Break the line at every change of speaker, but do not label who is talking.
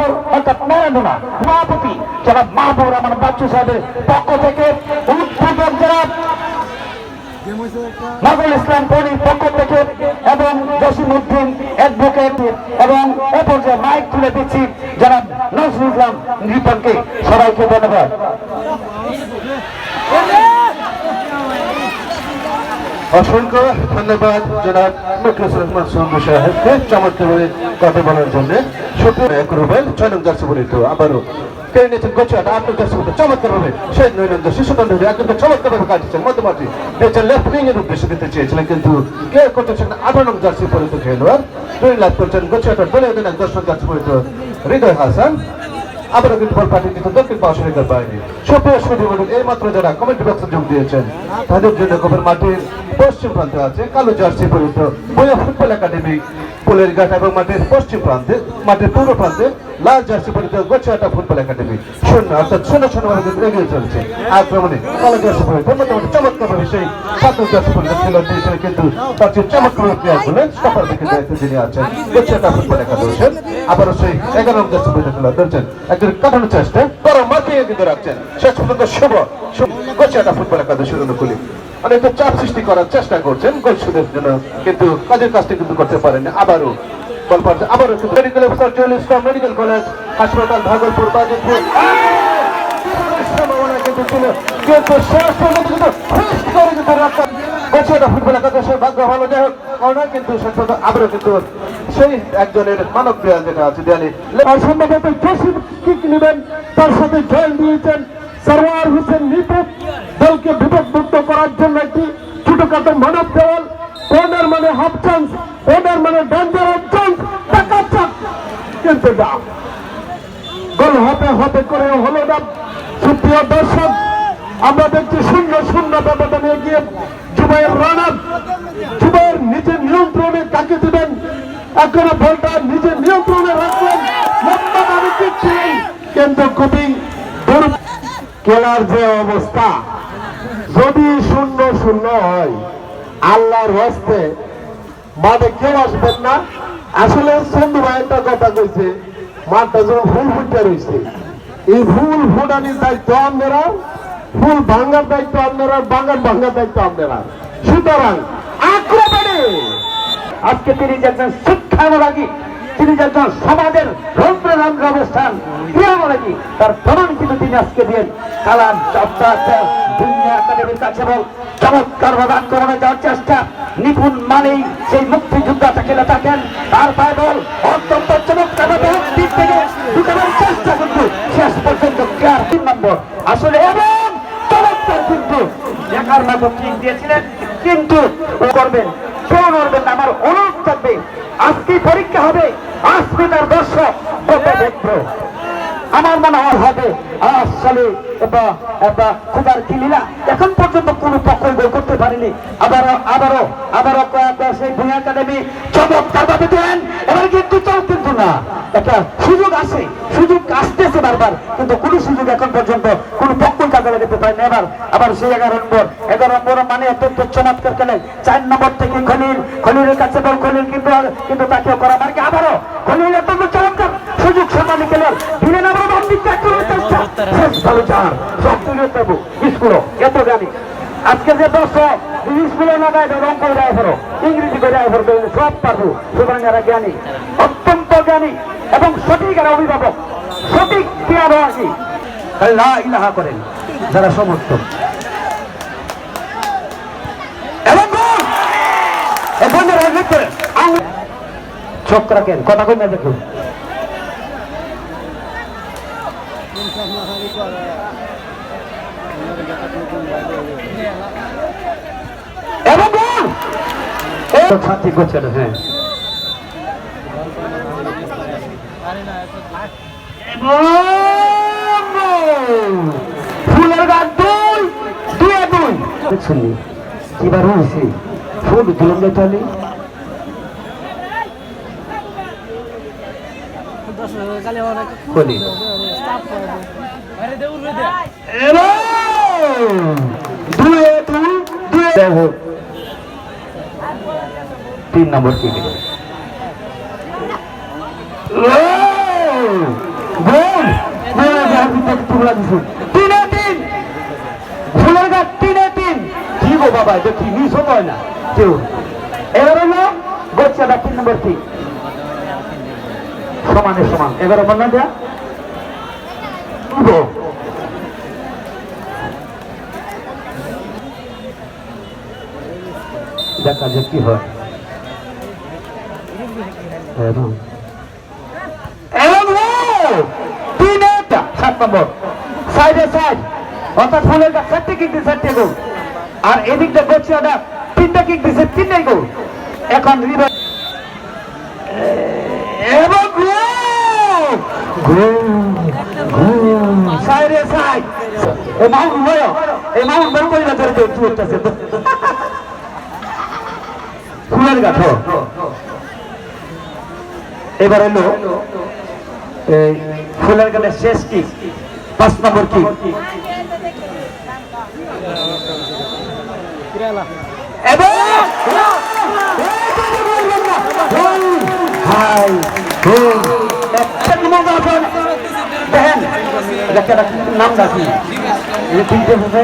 খবর অর্থাৎ ম্যারাডোনা সভাপতি জনাব মাহবুব রহমান বাচ্চু সাহেবের পক্ষ থেকে উদ্বোধক জনাব নজরুল ইসলাম পরির পক্ষ থেকে এবং জসিমউদ্দিন অ্যাডভোকেট এবং এ পর্যায়ে মাইক তুলে দিচ্ছি জনাব নজরুল ইসলাম রিপনকে। সবাইকে ধন্যবাদ।
অসংখ্য ধন্যবাদ জনাব মুখলেসুর রহমান সন্ধ্যা সাহেবকে চমৎকারভাবে কথা বলার জন্য। সুপ্রিয় রুবেল 6 নং জার্সি বলিত আবারও কেড়ে নিয়েছেন গোছাটা আপনার জার্সি বলতে চমৎকারভাবে সেই 9 নং শিশুকাণ্ড একদম চমৎকারভাবে কাটিয়েছেন মধ্যমাঠে দিয়েছেন লেফট উইং এর উদ্দেশ্যে দিতে চেয়েছিলেন কিন্তু কে করতেছেন 18 নং জার্সি পরিত খেলোয়াড় ট্রেন লাভ করছেন গোছাটার দলে অধিনায়ক 10 নং জার্সি পরিত হৃদয় হাসান। আবারও কিন্তু বল পাঠিয়ে দিত দক্ষিণ পাশরিকার বাইরে। সুপ্রিয় সুধীমণ্ডল এই মাত্র যারা কমেন্ট বক্সে যোগ দিয়েছেন তাদের জন্য কবের মাটির পশ্চিম প্রান্তে আছে কালো জার্সি পরিত বয়া ফুটবল একাডেমি পোলের ঘাট এবং মাঠের পশ্চিম প্রান্তে মাঠের পূর্ব প্রান্তে লাল জার্সি পরিত গোছাটা ফুটবল একাডেমি শূন্য অর্থাৎ 0-0 কিন্তু এগিয়ে চলছে আক্রমণে কালো জার্সি পরিত মোটামুটি চমৎকারভাবে সেই 7 জার্সি পরিত খেলোয়াড় দিয়েছিলেন কিন্তু তার চেয়ে চমৎকার প্লেয়ার বলেন স্টপার দিকে দায়িত্ব যিনি আছেন গোছাটা ফুটবল একাডেমি আবারও সেই 11 নং জার্সি পরিত খেলোয়াড় ধরছেন একজন কাটানোর চেষ্টা বড় মাটিয়ে কিন্তু রাখছেন শেষ পর্যন্ত শুভ গোছাটা ফুটবল একাডেমি সুরনুকুলি অনেকটা চাপ সৃষ্টি করার চেষ্টা করছেন গোলশোধের জন্য কিন্তু কাজের কাজটি কিন্তু করতে পারেন। আবারও কিন্তু মেডিকেল অফিসার জুয়েল ইসলাম মেডিকেল কলেজ হাসপাতাল ভাগলপুর বাজিতপুর ফুটবল একাদশের ভাগ্য ভালো যাই হোক কর্নার কিন্তু আবারও কিন্তু সেই একজনের মানব দেয়াল যেটা আছে দেয়ালে সম্ভবত জসিম কিক নেবেন তার সাথে জয়েন দিয়েছেন সরওয়ার হোসেন নিপুত দলকে বিপদমুক্ত করার জন্য একটি ছোটখাটো মানব দেওয়াল কর্নার মানে হাফ চান্স কর্নার মানে ডেঞ্জারাস চান্স কিন্তু গোল হতে হতে করে হলো না। সুপ্রিয় দর্শক আমরা দেখছি 0-0 ব্যবধানে এগিয়ে জুবাইর রানা জুবাইর নিজের নিয়ন্ত্রণে কাকে দিবেন এখনো বলটা নিজের নিয়ন্ত্রণে রাখলেন কিন্তু খুবই খেলার যে অবস্থা যদি 0-0 হয় আল্লাহর হস্তে মাঠে কেউ আসবেন না। আসলে সন্ধু ভাই একটা কথা কইছে মাঠটা যখন ফুল ফুটে রয়েছে এই ফুল ফুটানির দায়িত্ব আপনারা ফুল ভাঙ্গার দায়িত্ব আপনারা ভাঙ্গার দায়িত্ব আপনারা। সুতরাং আক্রমণে আজকে তিনি একজন শিক্ষানুরাগী তিনি একজন সমাজের রন্ধ্র অবস্থান ক্রিয়ানুরাগী তার প্রমাণ কিন্তু তিনি আজকে দিলেন কালাম দুনিয়া একাডেমির কাছে বল চমৎকার প্রদান করানো যাওয়ার চেষ্টা নিপুণ মানেই সেই মুক্তিযোদ্ধাটা খেলে থাকেন তার পায়ে বল অত্যন্ত চমৎকার দিক থেকে ঢুকানোর চেষ্টা কিন্তু শেষ পর্যন্ত 3 নম্বর আসলে এবং চমৎকার কিন্তু দেখার মতো ঠিক দিয়েছিলেন কিন্তু করবেন কেউ নড়বেন না। আমার অনুরোধ থাকবে আজকে পরীক্ষা হবে আজকে তার দর্শক দেখবো আমার মনে হয় হবে আসলে খুদার কিলিলা এখন পর্যন্ত কোন পক্ষ গোল করতে পারেনি। আবারও সেই ভূঁইয়া একাডেমি চমৎকার ভাবে দেন এবার কিন্তু কিন্তু না একটা সুযোগ আছে সুযোগ আসতেছে বারবার কিন্তু কোন সুযোগ এখন পর্যন্ত কোন পক্ষ কাজে লাগাতে পারেনি। আবার সেই 11 নম্বর মানে অত্যন্ত চমৎকার খেলেন 4 নম্বর থেকে খলিলের কাছে বল খলিল কিন্তু তাকে করা মার্কে আবারও খলিল অত্যন্ত চমৎকার সুযোগ সমানি খেলেন দিলেন আবার আজকে যে দর্শক স্কুলে লাগাই রং করে দেয় ইংরেজি করে সব পারবো সুতরাং এরা জ্ঞানী অত্যন্ত জ্ঞানী এবং সঠিক এরা অভিভাবক সঠিক ক্রিয়াবাসী লা ইলাহা করেন যারা সমর্থক এবং চোখ রাখেন কথা কই না দেখুন শান্তি করছে না। হ্যাঁ ফুলের গাছ 2-2 শুনি কিবার হয়েছে ফুল তুলন চলে তিন নম্বর
খোলা দিছি 3-3 ফুলের গাছ 3-3 কি গো বাবা এটা কি মিস হতো না কেউ এবার হলো গোচ্ছাটা 3 নম্বর কি সমানে সমান এবারে বললাম দেয়া দেখা যাক কি হয় এবং 7 নম্বর সাইডে সাইড অর্থাৎ ফুলের গাছ 4টে কিক দিচ্ছে 4টে গোল আর এদিকটা গোচ্ছাটা 3টে কিক দিচ্ছে 3টাই গোল এখন রিভার এবং সাইডে সাইড এই মাউন্ট বয় এই মাউন্ট বের করে ধরে একটু উঠতেছে ফুলের গাছ এবার হলো এই ফুলের গাছের শেষ কি 5 নম্বর কি এবং হাই দেখেন নাম রাখি তিনটে হবে